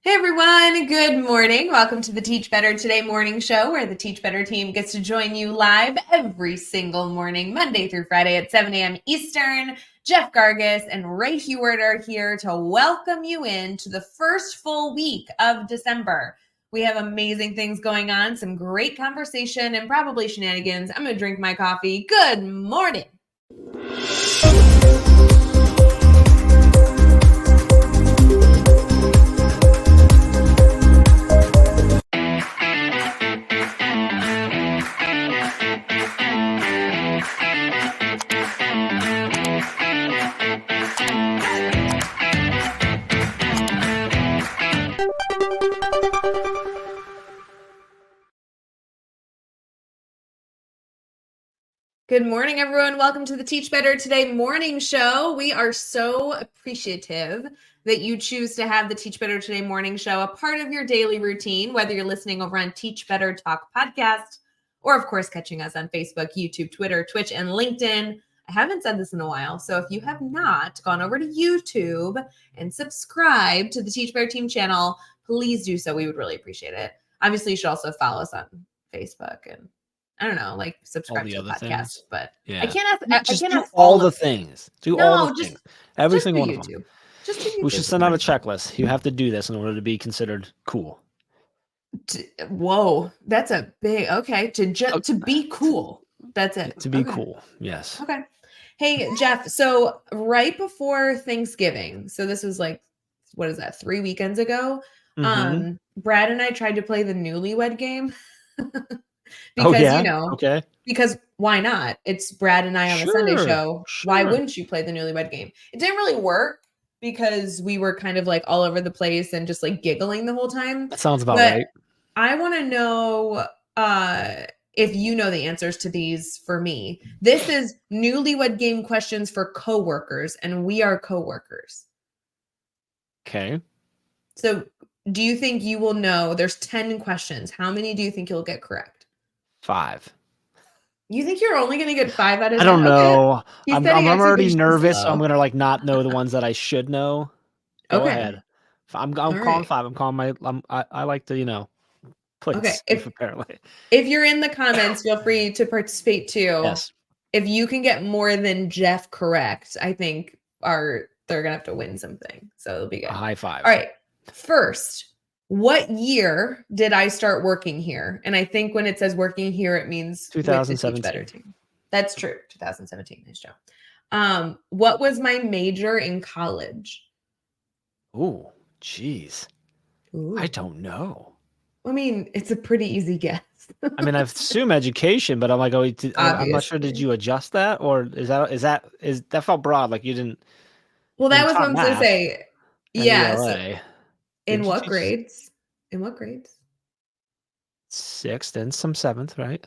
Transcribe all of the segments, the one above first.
Hey everyone, good morning. Welcome to the Teach Better Today morning show where the Teach Better team gets to join you live every single morning, Monday through Friday at 7 a.m. Eastern. Jeff Gargas and Ray Hughart are here to welcome you into the first full week of December. We have amazing things going on, some great conversation, and probably shenanigans. I'm going to drink my coffee. Good morning. Good morning, everyone. Welcome to the Teach Better Today morning show. We are so appreciative that you choose to have the Teach Better Today morning show a part of your daily routine, whether you're listening over on Teach Better Talk podcast, or of course, catching us on Facebook, YouTube, Twitter, Twitch, and LinkedIn. I haven't said this in a while, so if you have not gone over to YouTube and subscribed to the Teach Better Team channel, please do so. We would really appreciate it. Obviously, you should also follow us on Facebook and I don't know, like subscribe to the podcast, things. but yeah. I can't ask all the things. Do all the things. Every just single do one YouTube. of them. Just do YouTube. We should send out a checklist. You have to do this in order to be considered cool. Whoa, that's a big to be cool. That's it. To be cool. Yes. Okay. Hey, Jeff. So right before Thanksgiving, so this was like, what is that? 3 weekends ago. Brad and I tried to play the newlywed game. Because, because why not? It's Brad and I on the Sunday show. Sure. Why wouldn't you play the newlywed game? It didn't really work because we were kind of like all over the place and just like giggling the whole time. That sounds about right. I want to know if you know the answers to these for me. This is newlywed game questions for coworkers, and we are coworkers. Okay. So do you think you will know? There's 10 questions. How many do you think you'll get correct? 5. You think you're only going to get 5 out of 10? I don't know. Okay. I'm already nervous, so I'm going to like not know the ones that I should know. Go ahead. I'm calling 5. I'm calling I like to, play it safe, apparently. If you're in the comments, feel free to participate too. Yes. If you can get more than Jeff correct, I think they're going to have to win something. So it'll be good. A high 5. All right. First, what year did I start working here? And I think when it says working here, it means 2017. Better team. That's true. 2017. Nice job. What was my major in college? Ooh, geez. I don't know. I mean, it's a pretty easy guess. I mean, I assume education, but I'm like, I'm not sure. Did you adjust that, or is that felt broad? Like you didn't. Well, that was what I'm going to say. Yeah. In what grades? In what grades? 6th and some 7th, right?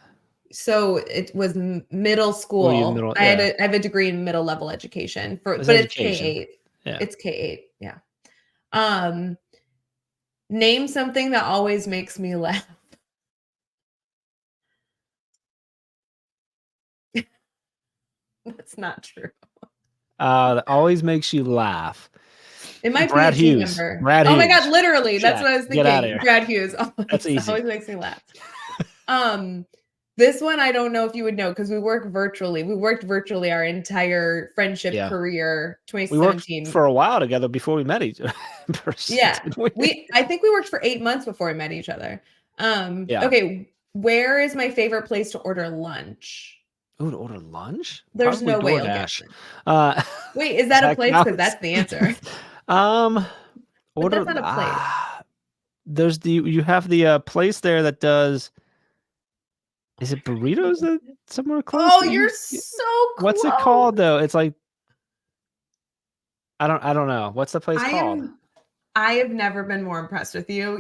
So it was middle school. I have a degree in middle level education but it's K-8. Yeah. It's K-8. Yeah. Name something that always makes me laugh. That's not true. That always makes you laugh. It might Brad be a Hughes. team member. Brad Hughes. My God, literally. That's what I was thinking. Get out of here. Brad Hughes. That's easy. Always makes me laugh. This one, I don't know if you would know because we work virtually. We worked virtually our entire friendship career, 2017. We worked for a while together before we met each other in person. Yeah. I think we worked for 8 months before we met each other. Okay. Where is my favorite place to order lunch? Oh, to order lunch? There's Probably no way I'll DoorDash. guess it. Wait, is that a place? Because that's the answer. But that's not a place. There's you have the place there that does. Is it burritos that somewhere close? Oh, you're so close. What's it called though? It's like I don't know. What's the place called? I have never been more impressed with you.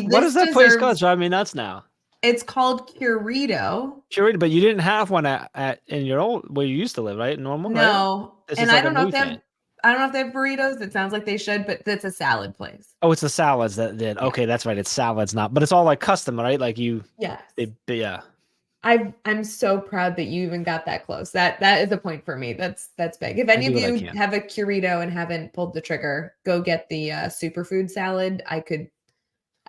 What is that place called? Drive me nuts now. It's called Curito. Curito, but you didn't have one at in your old where you used to live, right? Normal. No, right? And I don't know if they have. I don't know if they have burritos. It sounds like they should, but it's a salad place. Oh, it's the salads that did. Okay, that's right. It's salads, not. But it's all like custom, right? Like you. Yes. Yeah. I'm so proud that you even got that close. That is a point for me. That's big. If any of you have a Curito and haven't pulled the trigger, go get the superfood salad. I could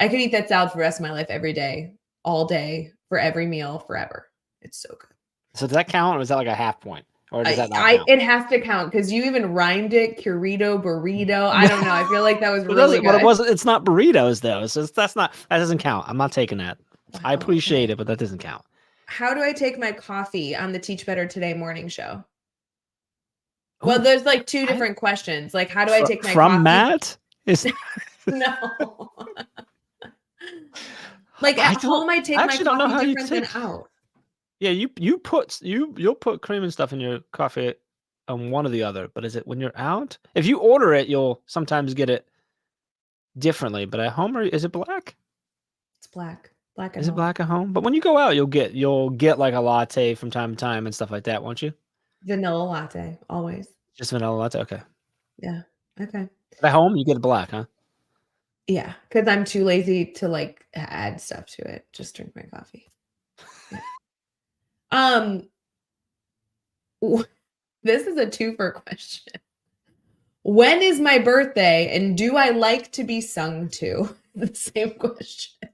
eat that salad for the rest of my life every day, all day, for every meal, forever. It's so good. So does that count, or is that like a half point? Or does that not count? It has to count because you even rhymed it, Curito, burrito. I don't know. I feel like that was really good. But it wasn't. It's not burritos though, so that doesn't count. I'm not taking that. Wow, I appreciate it, but that doesn't count. How do I take my coffee on the Teach Better Today morning show? Well, there's like two different questions. Like, how do I take my coffee? From Matt? No. Like at home, I take my coffee different than out. Yeah, you'll put cream and stuff in your coffee on one or the other, but is it when you're out? If you order it, you'll sometimes get it differently, but at home, is it black? It's black. Black at home. Is it black at home? But when you go out, you'll get like a latte from time to time and stuff like that, won't you? Vanilla latte, always. Just vanilla latte? Okay. Yeah. Okay. At home, you get it black, huh? Yeah, because I'm too lazy to like add stuff to it. Just drink my coffee. Yeah. This is a twofer question. When is my birthday, and do I like to be sung to? The same question.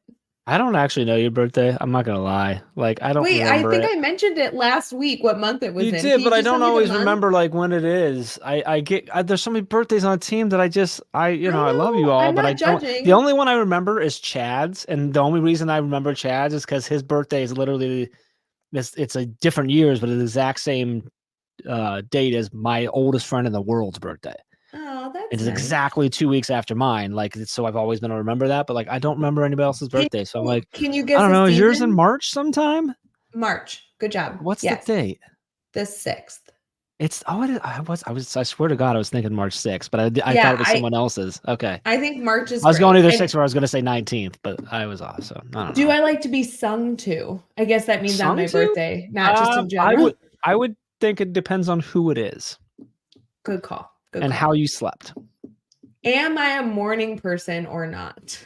I don't actually know your birthday. I'm not gonna lie. Like I don't. Wait, I think I mentioned it last week. What month it was in? You did, but I don't always remember like when it is. I get there's so many birthdays on a team that I love you all, but I don't. The only one I remember is Chad's, and the only reason I remember Chad's is because his birthday is literally it's a different years, but it's the exact same date as my oldest friend in the world's birthday. Oh, that's it's nice. Exactly 2 weeks after mine. Like, so I've always been able to remember that, but like I don't remember anybody else's birthday. So I'm like, can you guess? I don't know. Is yours in March sometime? March. Good job. What's the date? The 6th. It's I swear to God, I was thinking March 6th, but I thought it was someone else's. Okay. I think March is. I was going either 6th or I was going to say 19th, but I was off. So I don't know. Do I like to be sung to? I guess that means on my birthday, not just in general. I would think it depends on who it is. Good call. And how you slept. Am I a morning person or not?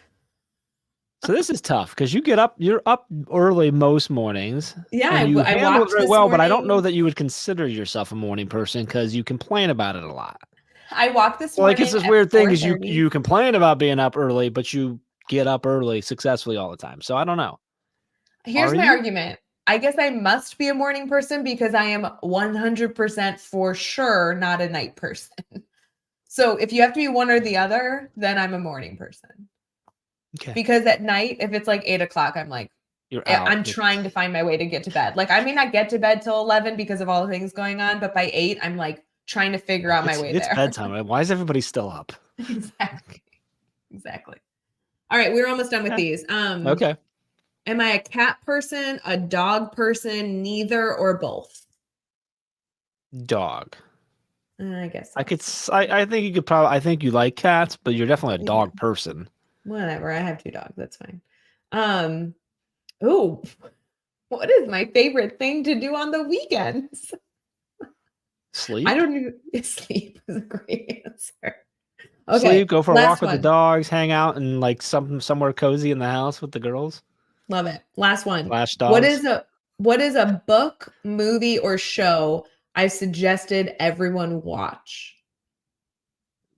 So this is tough because you're up early most mornings. Yeah, I handle it very well, but I don't know that you would consider yourself a morning person because you complain about it a lot. I walked this morning. Like it's this weird thing is you complain about being up early, but you get up early successfully all the time. So I don't know. Here's my argument. I guess I must be a morning person because I am 100% for sure not a night person. So if you have to be one or the other, then I'm a morning person. Okay. Because at night, if it's like 8 o'clock, I'm like, I'm trying to find my way to get to bed. Like I may not get to bed till 11 because of all the things going on, but by 8, I'm like trying to figure out my way there. It's bedtime. Right? Why is everybody still up? Exactly. All right, we're almost done with these. Okay. Am I a cat person, a dog person, neither, or both? Dog. I guess so. I think you could probably. I think you like cats, but you're definitely a dog person. Whatever. I have 2 dogs. That's fine. Oh, what is my favorite thing to do on the weekends? Sleep. I don't even sleep is a great answer. Okay. Sleep. Go for a walk with the dogs. Hang out and like somewhere cozy in the house with the girls. Love it. Last one. Flash dogs. What is a book, movie, or show I suggested everyone watch?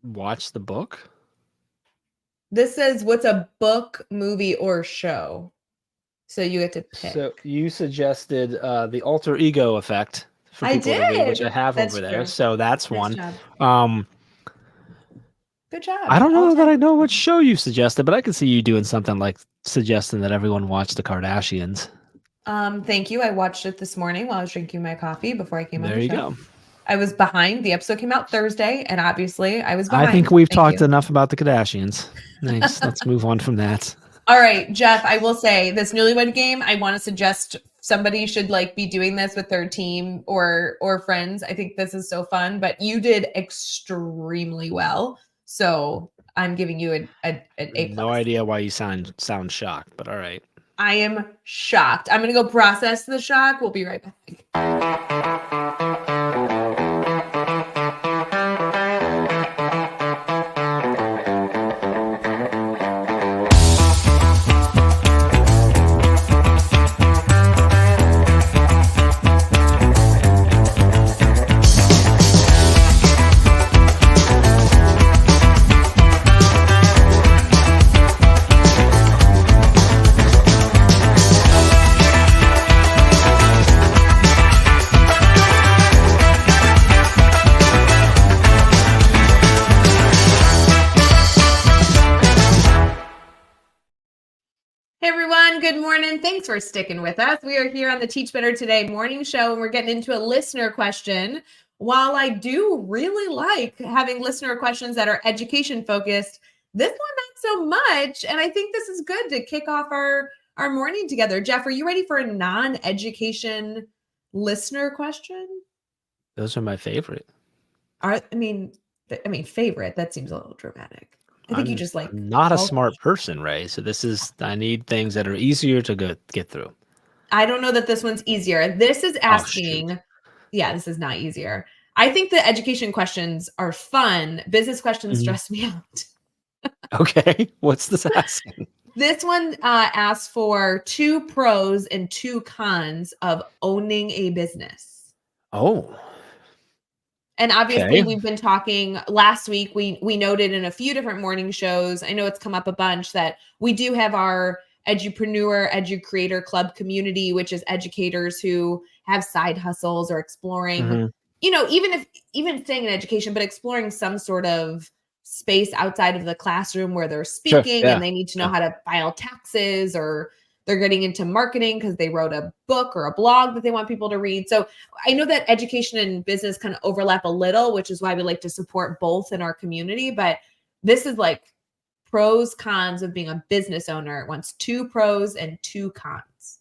Watch the book? This says what's a book, movie, or show? So you get to pick. So you suggested the alter ego effect for people to read, which I have over there. True. So that's one. Good job. I don't know that I know what show you suggested, but I could see you doing something like suggesting that everyone watch the Kardashians. Thank you. I watched it this morning while I was drinking my coffee before I came on the show. There you go. I was behind. The episode came out Thursday, and obviously I was behind. I think we've talked enough about the Kardashians. Thanks. Let's move on from that. All right, Jeff, I will say this newlywed game, I want to suggest somebody should like be doing this with their team or friends. I think this is so fun, but you did extremely well. So I'm giving you an A+. No idea why you sound shocked, but all right. I am shocked. I'm going to go process the shock. We'll be right back. everyone. Good morning. Thanks for sticking with us. We are here on the Teach Better Today morning show, and we're getting into a listener question. While I do really like having listener questions that are education focused, this one not so much. And I think this is good to kick off our morning together. Jeff, are you ready for a non-education listener question? Those are my favorite. Favorite. That seems a little dramatic. I think you just like. I'm not a smart person, Ray. So I need things that are easier to get through. I don't know that this one's easier. This is asking. This is not easier. I think the education questions are fun. Business questions stress me out. Okay. What's this asking? This one asks for 2 pros and 2 cons of owning a business. Oh. And obviously we've been talking last week. We noted in a few different morning shows, I know it's come up a bunch, that we do have our Edupreneur, Educreator Club community, which is educators who have side hustles or exploring, even staying in education, but exploring some sort of space outside of the classroom where they're speaking and they need to know how to file taxes, or they're getting into marketing because they wrote a book or a blog that they want people to read. So I know that education and business kind of overlap a little, which is why we like to support both in our community. But this is like pros, cons of being a business owner. It wants 2 pros and 2 cons.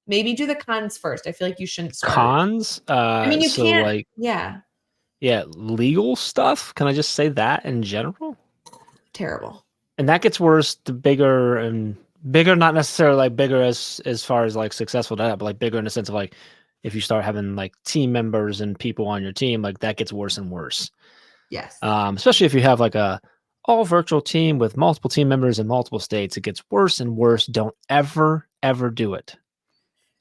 Maybe do the cons first. I feel like you shouldn't start. Cons? You so can't. Yeah, legal stuff. Can I just say that in general? Terrible. And that gets worse the bigger, not necessarily like bigger as far as like successful, but like bigger in the sense of like if you start having like team members and people on your team, like that gets worse and worse. Yes. Especially if you have like a all virtual team with multiple team members in multiple states, it gets worse and worse. Don't ever do it.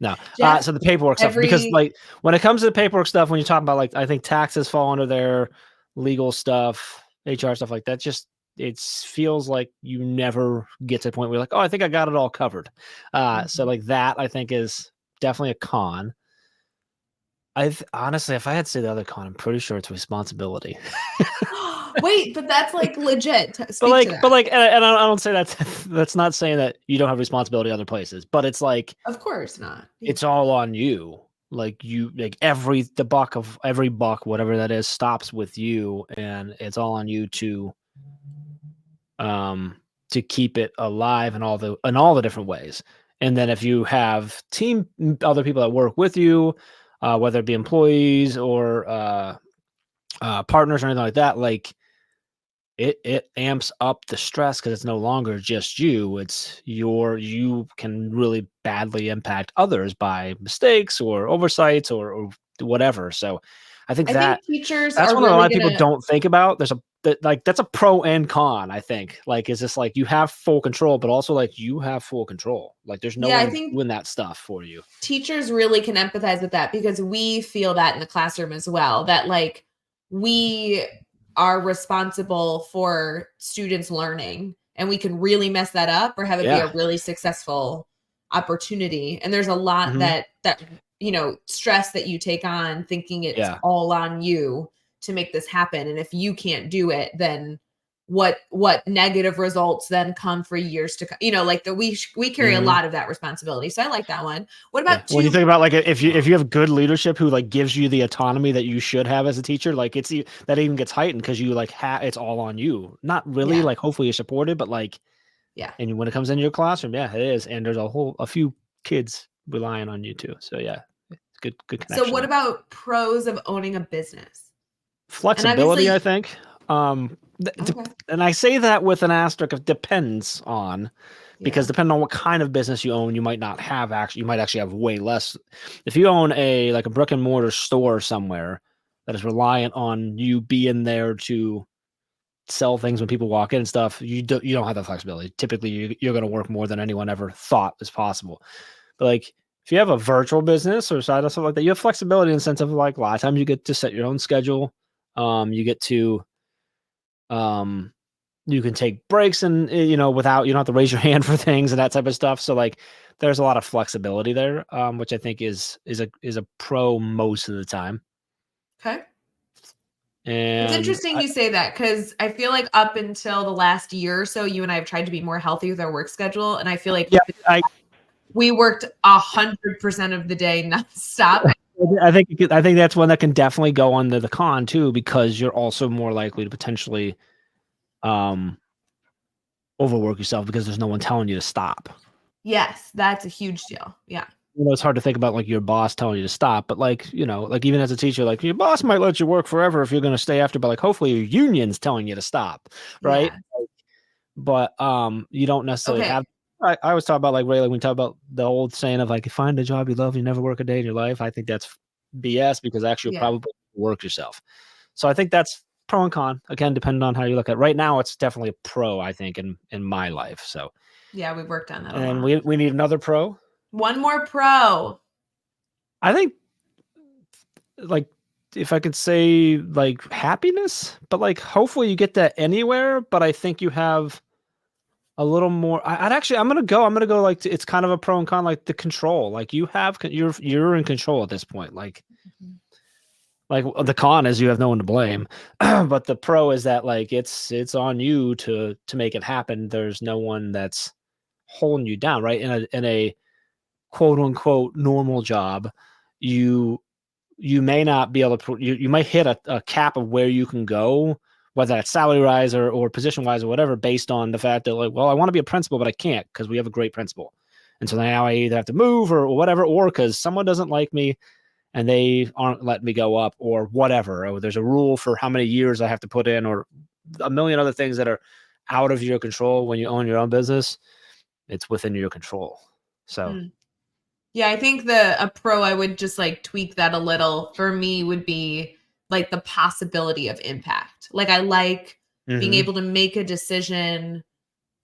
No. Jeff, so the paperwork stuff, because like when it comes to the paperwork stuff, when you're talking about like, I think taxes fall under their legal stuff, HR stuff like that, just, it feels like you never get to the point where you're like, oh, I think I got it all covered. So like that I think is definitely a con. Honestly, if I had to say the other con, I'm pretty sure it's responsibility. Wait, but that's like legit. But I don't say that's not saying that you don't have responsibility other places, but it's like, of course not. It's all on you. Like every buck, whatever that is, stops with you, and it's all on you to keep it alive in all the different ways. And then if you have other people that work with you, whether it be employees or partners or anything like that, like it amps up the stress because it's no longer just you. It's you can really badly impact others by mistakes or oversights or whatever. So I think teachers that's are one really a lot of people don't think about. That's a pro and con, I think. Like, is this like you have full control, but also like you have full control. Like there's no one doing that stuff for you. Teachers really can empathize with that because we feel that in the classroom as well, that like we are responsible for students learning, and we can really mess that up or have it be a really successful opportunity. And there's a lot that stress that you take on, thinking it's all on you to make this happen. And if you can't do it, then what negative results then come for years to come? We carry a lot of that responsibility. So I like that one. What about when you think about like if you have good leadership who like gives you the autonomy that you should have as a teacher, like that even gets heightened because you like it's all on you. Not really, like hopefully you're supported, but like and when it comes into your classroom, it is, and there's a few kids relying on you too. So it's good connection. So what about pros of owning a business? Flexibility, I think. And I say that with an asterisk of depends on, because depending on what kind of business you own, you might not have you might actually have way less. If you own a brick and mortar store somewhere that is reliant on you being there to sell things when people walk in and stuff, you don't have that flexibility. Typically you're going to work more than anyone ever thought is possible. But like if you have a virtual business or side or something like that, you have flexibility in the sense of like a lot of times you get to set your own schedule. You get to you can take breaks and without, you don't have to raise your hand for things and that type of stuff. So like there's a lot of flexibility there, which I think is a pro most of the time. Okay. And it's interesting you say that, because I feel like up until the last year or so, you and I have tried to be more healthy with our work schedule, and I feel like we worked 100% of the day nonstop. I think that's one that can definitely go under the con too, because you're also more likely to potentially overwork yourself because there's no one telling you to stop. Yes, that's a huge deal. Yeah. It's hard to think about like your boss telling you to stop, but like, like even as a teacher, like your boss might let you work forever if you're going to stay after, but like hopefully your union's telling you to stop, right? Yeah. But you don't necessarily have. I always talk about like Ray, like when we talk about the old saying of like, you find a job you love, you never work a day in your life. I think that's BS, because actually you'll probably work yourself. So I think that's pro and con, again, depending on how you look at it. Right now, it's definitely a pro, I think, in my life. So yeah, we've worked on that. And we need another pro. One more pro. I think, like, if I could say, like, happiness, but like hopefully you get that anywhere. But I think you have a little more. I'm gonna go like it's kind of a pro and con, like the control. Like you're in control at this point. Like the con is you have no one to blame, but the pro is that like it's on you to make it happen. There's no one that's holding you down, right? In a quote unquote normal job, you may not be able to. You might hit a cap of where you can go, whether that's salary rise or position wise or whatever, based on the fact that like, well, I want to be a principal, but I can't because we have a great principal, and so now I either have to move or whatever, or because someone doesn't like me and they aren't letting me go up or whatever. Or there's a rule for how many years I have to put in, or a million other things that are out of your control. When you own your own business, it's within your control. So, yeah, I think a pro, I would just like tweak that a little for me, would be like the possibility of impact. Like I like being able to make a decision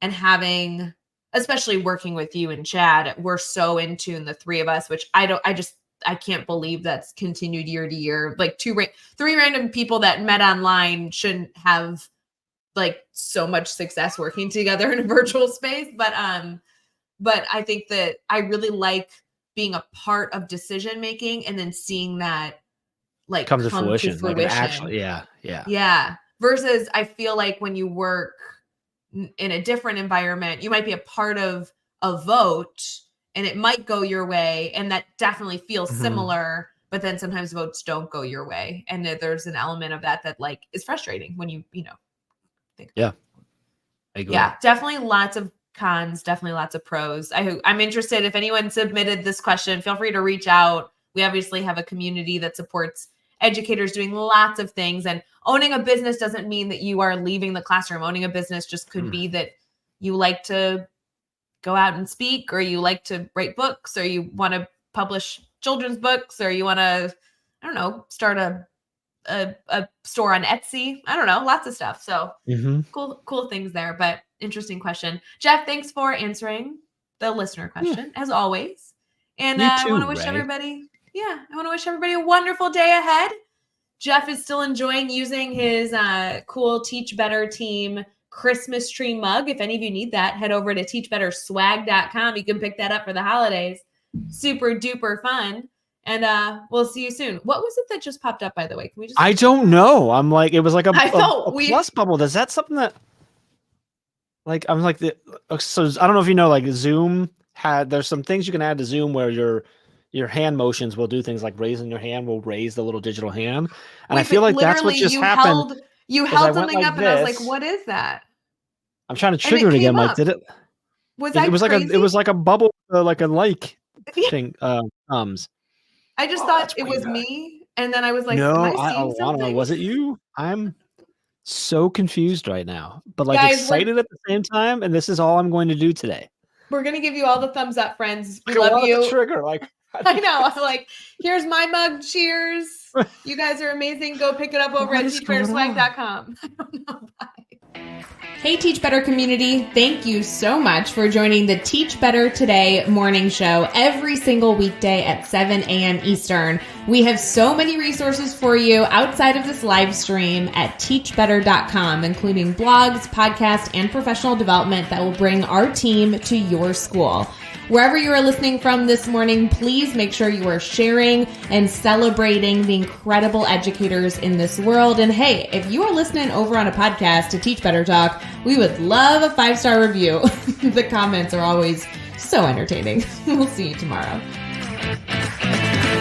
and having, especially working with you and Chad, we're so in tune, the three of us, which I can't believe that's continued year to year. Like three random people that met online shouldn't have like so much success working together in a virtual space. But I think that I really like being a part of decision making and then seeing that like come to fruition. Like actually, yeah. Versus I feel like when you work in a different environment, you might be a part of a vote and it might go your way, and that definitely feels similar, but then sometimes votes don't go your way, and there's an element of that like is frustrating when you think. Yeah, I agree. Yeah, definitely lots of cons, definitely lots of pros. I'm interested, if anyone submitted this question, feel free to reach out. We obviously have a community that supports educators doing lots of things, and owning a business doesn't mean that you are leaving the classroom. Owning a business just could be that you like to go out and speak, or you like to write books, or you want to publish children's books, or you want to, I don't know, start a store on Etsy. I don't know, lots of stuff. So cool things there, but interesting question. Jeff, thanks for answering the listener question as always. And I want to wish everybody a wonderful day ahead. Jeff is still enjoying using his cool Teach Better Team Christmas tree mug. If any of you need that, head over to teachbetterswag.com. You can pick that up for the holidays. Super duper fun. And we'll see you soon. What was it that just popped up, by the way? Can we just? I don't know. I'm like, it was like a plus bubble. Is that something that? Like, I'm like so I don't know if you know, like Zoom there's some things you can add to Zoom where your hand motions will do things like raising your hand will raise the little digital hand. And I feel like that's what just happened. You held something up and I was like, what is that? I'm trying to trigger it again. Like, did it? It was like a bubble, like a thing. I just thought it was me, and then I was like, no, I don't know. Was it you? I'm so confused right now, but like excited at the same time. And this is all I'm going to do today. We're going to give you all the thumbs up, friends. We love you. Trigger, like I know. I'm like, here's my mug. Cheers. You guys are amazing. Go pick it up over at teachbetterswag.com. I don't know. Bye. Hey, Teach Better community. Thank you so much for joining the Teach Better Today morning show every single weekday at 7 a.m. Eastern. We have so many resources for you outside of this live stream at teachbetter.com, including blogs, podcasts, and professional development that will bring our team to your school. Wherever you are listening from this morning, please make sure you are sharing and celebrating the incredible educators in this world. And hey, if you are listening over on a podcast to Teach Better Talk, we would love a 5-star review. The comments are always So entertaining. We'll see you tomorrow.